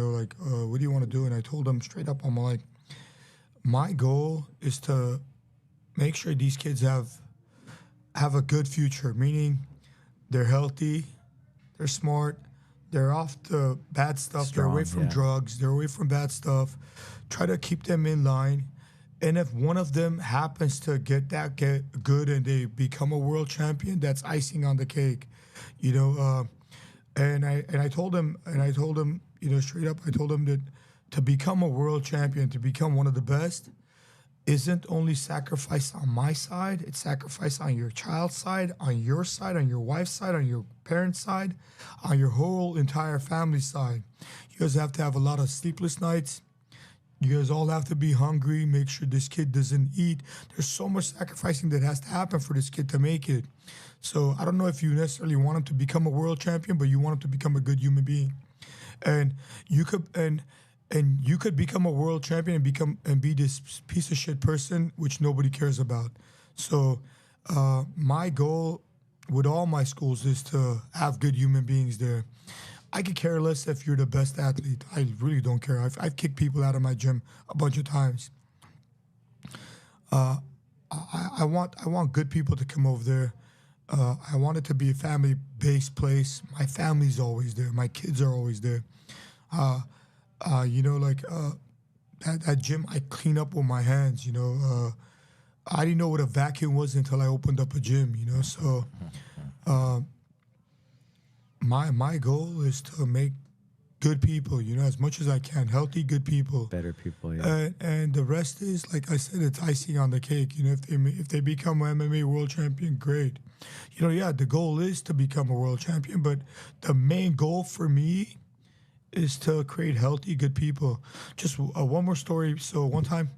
like, what do you want to do? And I told them straight up, I'm like, my goal is to make sure these kids have a good future, meaning they're healthy, they're smart, they're off the bad stuff, they're away from drugs, they're away from bad stuff. Try to keep them in line. And if one of them happens to get good and they become a world champion, that's icing on the cake, you know. And I told him, straight up, I told him that to become a world champion, to become one of the best, isn't only sacrifice on my side, it's sacrifice on your child's side, on your side, on your wife's side, on your parents' side, on your whole entire family side. You guys have to have a lot of sleepless nights. You guys all have to be hungry, make sure this kid doesn't eat. There's so much sacrificing that has to happen for this kid to make it. So I don't know if you necessarily want him to become a world champion, but you want him to become a good human being. And you could become a world champion and be this piece of shit person which nobody cares about. So my goal with all my schools is to have good human beings there. I could care less if you're the best athlete. I really don't care. I've kicked people out of my gym a bunch of times. I want good people to come over there. I want it to be a family-based place. My family's always there. My kids are always there. That gym I clean up with my hands. I didn't know what a vacuum was until I opened up a gym. So. My goal is to make good people, as much as I can, healthy, good people, better people. Yeah. And the rest is, like I said, it's icing on the cake. If they become an MMA world champion, great. The goal is to become a world champion, but the main goal for me is to create healthy, good people. Just one more story. So one time,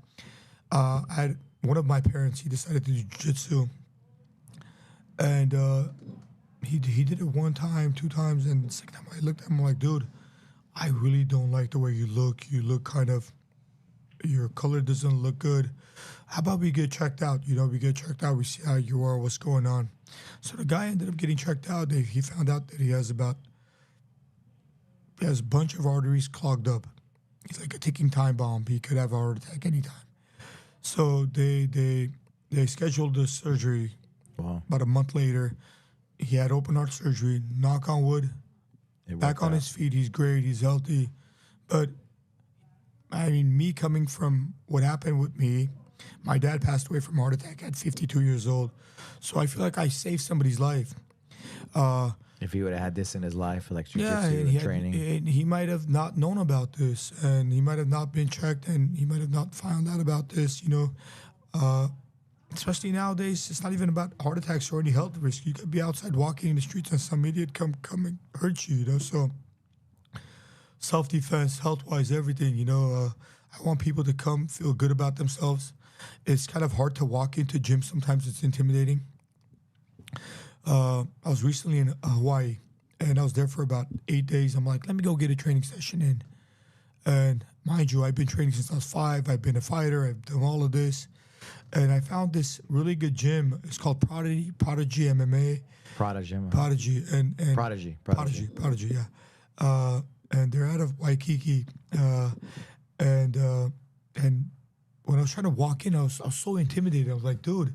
I had one of my parents. He decided to do jiu-jitsu, and. He did it one time, two times, and the second time I looked at him, I'm like, dude, I really don't like the way you look. You look your color doesn't look good. How about we get checked out? We get checked out, we see how you are, what's going on. So the guy ended up getting checked out. He found out that he has a bunch of arteries clogged up. He's like a ticking time bomb. He could have a heart attack anytime. So they scheduled the surgery. Wow. About a month later. He had open heart surgery, knock on wood, back on his feet. He's great, he's healthy. But, me coming from what happened with me, my dad passed away from a heart attack at 52 years old. So I feel like I saved somebody's life. If he would have had this in his life, like jiu-jitsu and training. He might have not known about this, and he might have not been checked, and he might have not found out about this, Especially nowadays, it's not even about heart attacks or any health risk. You could be outside walking in the streets and some idiot come and hurt you, So self-defense, health-wise, everything, I want people to come, feel good about themselves. It's kind of hard to walk into gyms. Sometimes it's intimidating. I was recently in Hawaii, and I was there for about 8 days. I'm like, let me go get a training session in. And mind you, I've been training since I was 5. I've been a fighter. I've done all of this. And I found this really good gym. It's called Prodigy MMA. Prodigy. Yeah. And they're out of Waikiki. And when I was trying to walk in, I was so intimidated. I was like, dude,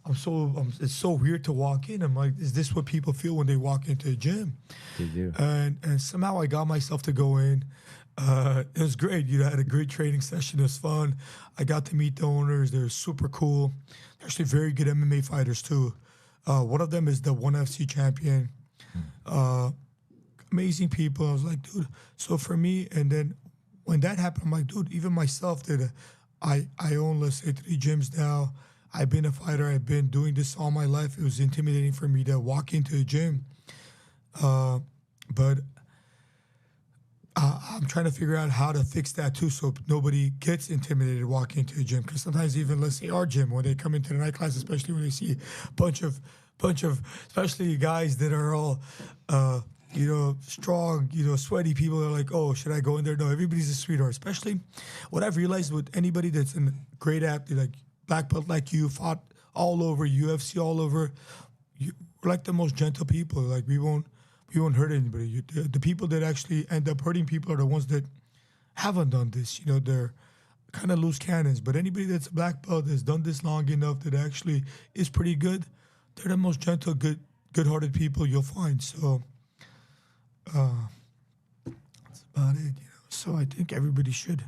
it's so weird to walk in. I'm like, is this what people feel when they walk into a gym? They do. And somehow I got myself to go in. It was great. I had a great training session. It was fun. I got to meet the owners. They're super cool. They're actually very good MMA fighters too. One of them is the ONE FC champion. Amazing people. I was like, dude. So for me, and then when that happened, I'm like, dude. Even myself, I own, let's say, 3 gyms now. I've been a fighter. I've been doing this all my life. It was intimidating for me to walk into a gym, but. I'm trying to figure out how to fix that too, so nobody gets intimidated walking into a gym. Because sometimes even, let's say, our gym, when they come into the night class, especially when they see a bunch of, especially guys that are all, strong, sweaty people, they're like, oh, should I go in there? No, everybody's a sweetheart. Especially what I've realized with anybody that's a great athlete, like black belt like you, fought all over, UFC all over, we're like the most gentle people. Like we won't hurt anybody. The people that actually end up hurting people are the ones that haven't done this. You know, they're kind of loose cannons. But anybody that's a black belt that's done this long enough that actually is pretty good, they're the most gentle, good-hearted people you'll find. So that's about it. You know, so I think everybody should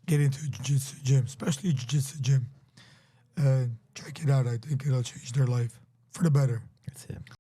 get into a jiu-jitsu gym, especially a jiu-jitsu gym, and check it out. I think it'll change their life for the better. That's it.